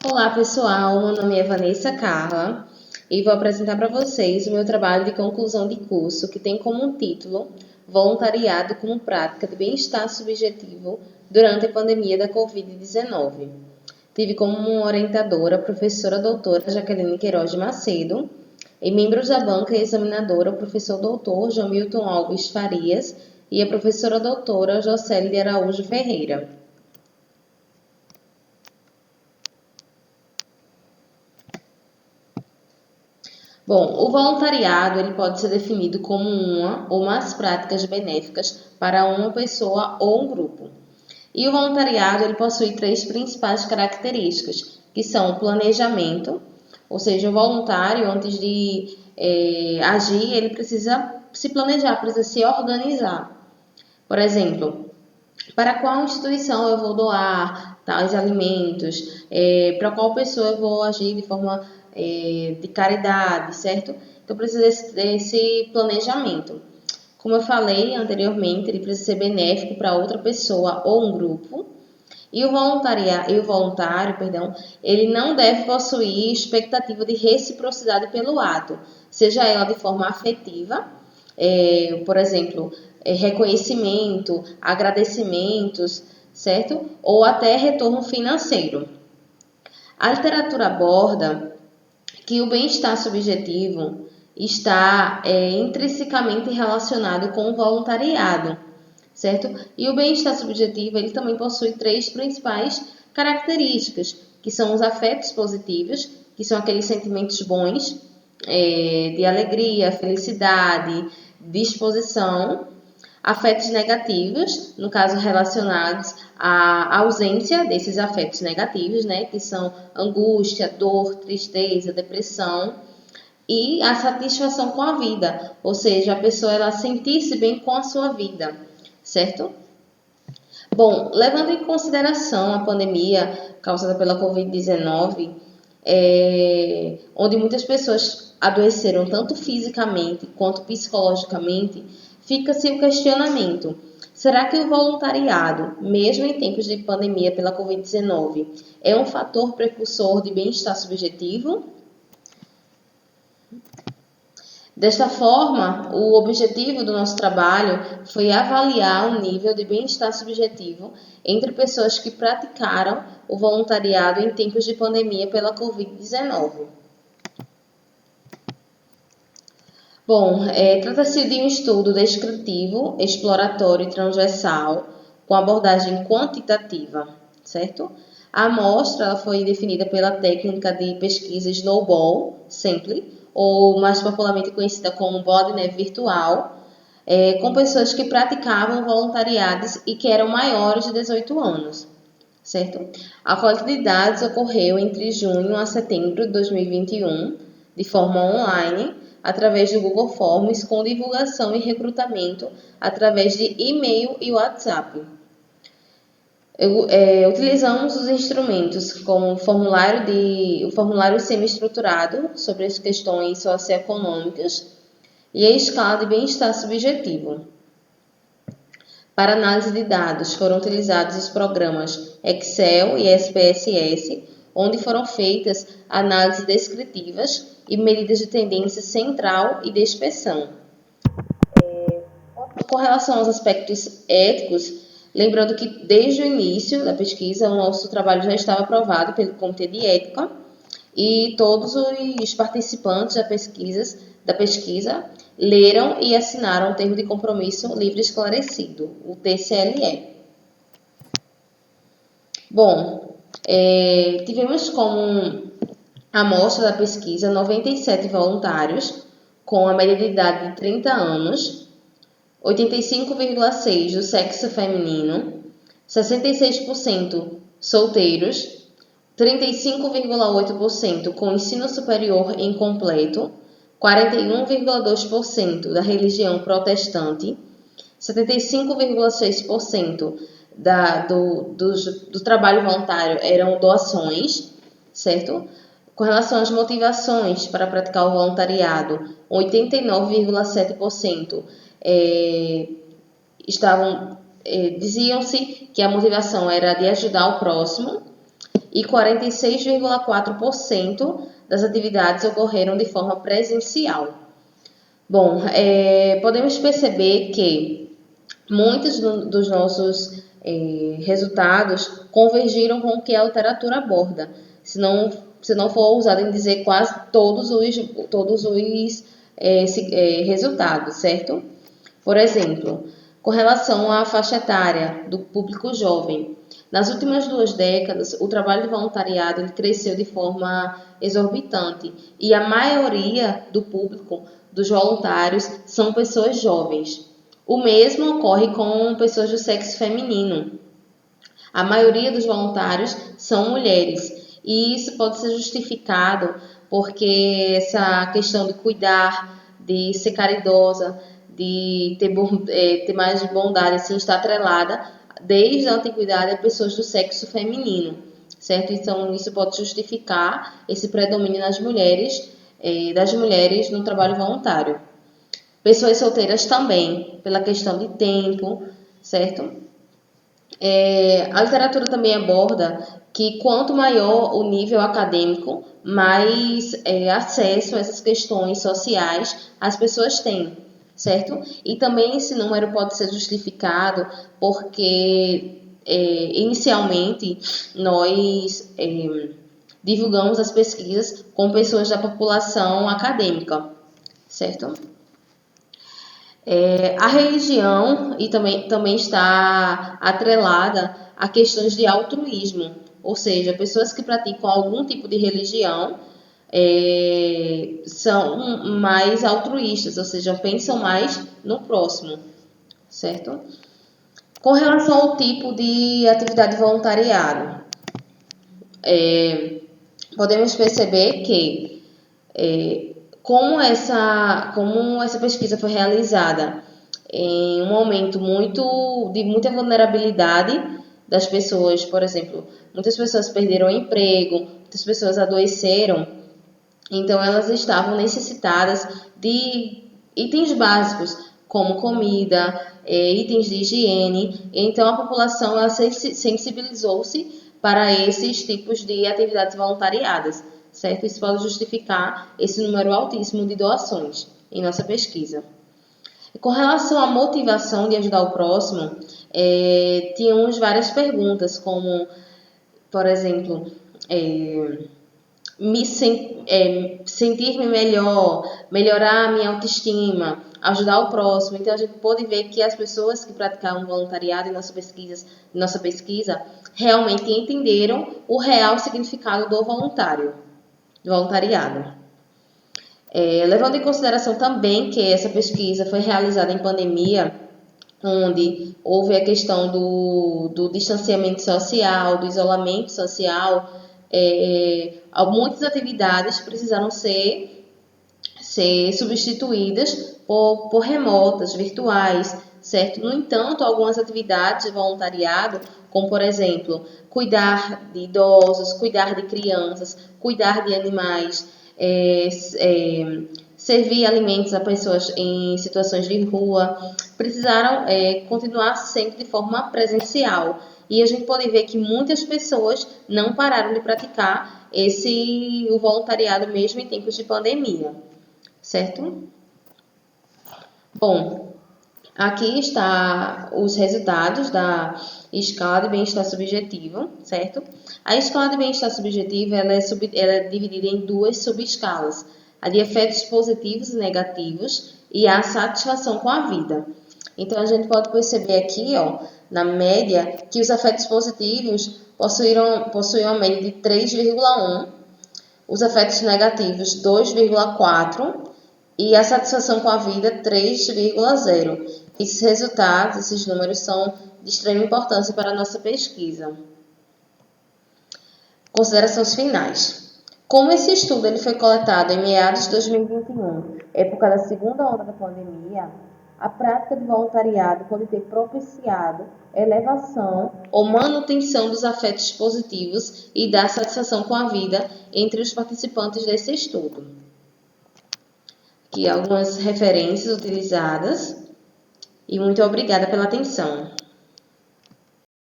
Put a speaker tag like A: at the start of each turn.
A: Olá pessoal, meu nome é Vanessa Carla e vou apresentar para vocês o meu trabalho de conclusão de curso que tem como título Voluntariado como Prática de Bem-Estar Subjetivo durante a Pandemia da Covid-19. Tive como orientadora a professora doutora Jaqueline Queiroz de Macedo e membros da banca e examinadora o professor doutor João Milton Alves Farias e a professora doutora Jocely de Araújo Ferreira. Bom, o voluntariado ele pode ser definido como uma ou mais práticas benéficas para uma pessoa ou um grupo. E o voluntariado ele possui três principais características, que são o planejamento, ou seja, o voluntário, antes de agir, ele precisa se planejar, precisa se organizar. Por exemplo, para qual instituição eu vou doar tais alimentos, para qual pessoa eu vou agir de forma de caridade, certo? Então precisa desse planejamento. Como eu falei anteriormente, ele precisa ser benéfico para outra pessoa ou um grupo. E o voluntário, ele não deve possuir expectativa de reciprocidade pelo ato, seja ela de forma afetiva, por exemplo, reconhecimento, agradecimentos, certo? Ou até retorno financeiro. A literatura aborda que o bem-estar subjetivo está intrinsecamente relacionado com o voluntariado, certo? E o bem-estar subjetivo ele também possui três principais características, que são os afetos positivos, que são aqueles sentimentos bons, de alegria, felicidade, disposição, afetos negativos, no caso relacionados à ausência desses afetos negativos, né, que são angústia, dor, tristeza, depressão, e a satisfação com a vida, ou seja, a pessoa ela sentir-se bem com a sua vida, certo? Bom, levando em consideração a pandemia causada pela Covid-19, onde muitas pessoas adoeceram tanto fisicamente quanto psicologicamente, fica-se o questionamento: será que o voluntariado, mesmo em tempos de pandemia pela Covid-19, é um fator precursor de bem-estar subjetivo? Desta forma, o objetivo do nosso trabalho foi avaliar o nível de bem-estar subjetivo entre pessoas que praticaram o voluntariado em tempos de pandemia pela Covid-19. Bom, trata-se de um estudo descritivo, exploratório e transversal, com abordagem quantitativa, certo? A amostra ela foi definida pela técnica de pesquisa Snowball Sample, ou mais popularmente conhecida como Bodynet virtual, com pessoas que praticavam voluntariados e que eram maiores de 18 anos, certo? A coleta de dados ocorreu entre junho a setembro de 2021, de forma online, através do Google Forms, com divulgação e recrutamento através de e-mail e WhatsApp. Utilizamos os instrumentos como o formulário semi-estruturado sobre as questões socioeconômicas e a escala de bem-estar subjetivo. Para análise de dados, foram utilizados os programas Excel e SPSS, onde foram feitas análises descritivas e medidas de tendência central e dispersão. Com relação aos aspectos éticos, lembrando que desde o início da pesquisa, o nosso trabalho já estava aprovado pelo Comitê de Ética e todos os participantes da pesquisa leram e assinaram o Termo de Compromisso Livre e Esclarecido, o TCLE. Bom, tivemos como amostra da pesquisa 97 voluntários com a média de idade de 30 anos, 85,6% do sexo feminino, 66% solteiros, 35,8% com ensino superior incompleto, 41,2% da religião protestante, 75,6% do trabalho voluntário eram doações, certo? Com relação às motivações para praticar o voluntariado, 89,7% diziam-se que a motivação era de ajudar o próximo e 46,4% das atividades ocorreram de forma presencial. Bom, podemos perceber que muitos dos nossos resultados convergiram com o que a literatura aborda. Se não for ousado em dizer quase todos os resultados, certo? Por exemplo, com relação à faixa etária do público jovem, nas últimas 2 décadas, o trabalho de voluntariado ele cresceu de forma exorbitante e a maioria do público dos voluntários são pessoas jovens. O mesmo ocorre com pessoas do sexo feminino. A maioria dos voluntários são mulheres e isso pode ser justificado porque essa questão de cuidar, de ser caridosa, de ter mais bondade, assim, está atrelada desde a antiguidade a pessoas do sexo feminino, certo? Então, isso pode justificar esse predomínio das mulheres no trabalho voluntário. Pessoas solteiras também, pela questão de tempo, certo? A literatura também aborda que quanto maior o nível acadêmico, mais acesso a essas questões sociais as pessoas têm, certo? E também esse número pode ser justificado porque inicialmente nós divulgamos as pesquisas com pessoas da população acadêmica, certo? A religião e também está atrelada a questões de altruísmo, ou seja, pessoas que praticam algum tipo de religião são mais altruístas, ou seja, pensam mais no próximo, certo? Com relação ao tipo de atividade de voluntariado, podemos perceber que como essa pesquisa foi realizada em um momento de muita vulnerabilidade das pessoas, por exemplo, muitas pessoas perderam o emprego, muitas pessoas adoeceram, então elas estavam necessitadas de itens básicos, como comida, itens de higiene, então a população ela sensibilizou-se para esses tipos de atividades voluntariadas, certo? Isso pode justificar esse número altíssimo de doações em nossa pesquisa. Com relação à motivação de ajudar o próximo, tínhamos várias perguntas, como, por exemplo, sentir-me melhor, melhorar a minha autoestima, ajudar o próximo. Então, a gente pode ver que as pessoas que praticaram voluntariado em nossa pesquisa realmente entenderam o real significado do voluntariado. Levando em consideração também que essa pesquisa foi realizada em pandemia, onde houve a questão do distanciamento social, do isolamento social, muitas atividades precisaram ser substituídas por remotas, virtuais, certo? No entanto, algumas atividades de voluntariado, como por exemplo, cuidar de idosos, cuidar de crianças, cuidar de animais, servir alimentos a pessoas em situações de rua, precisaram continuar sempre de forma presencial. E a gente pode ver que muitas pessoas não pararam de praticar o voluntariado mesmo em tempos de pandemia, certo? Bom, aqui está os resultados da escala de bem-estar subjetivo, certo? A escala de bem-estar subjetivo ela é dividida em 2 subescalas, a de efeitos positivos e negativos e a satisfação com a vida. Então, a gente pode perceber aqui, na média, que os efeitos positivos possuem uma média de 3,1, os efeitos negativos 2,4 e a satisfação com a vida 3,0. Esses resultados, esses números são de extrema importância para a nossa pesquisa. Considerações finais. Como esse estudo ele foi coletado em meados de 2021, época da segunda onda da pandemia, a prática de voluntariado pode ter propiciado elevação ou manutenção dos afetos positivos e da satisfação com a vida entre os participantes desse estudo. Aqui algumas referências utilizadas e muito obrigada pela atenção.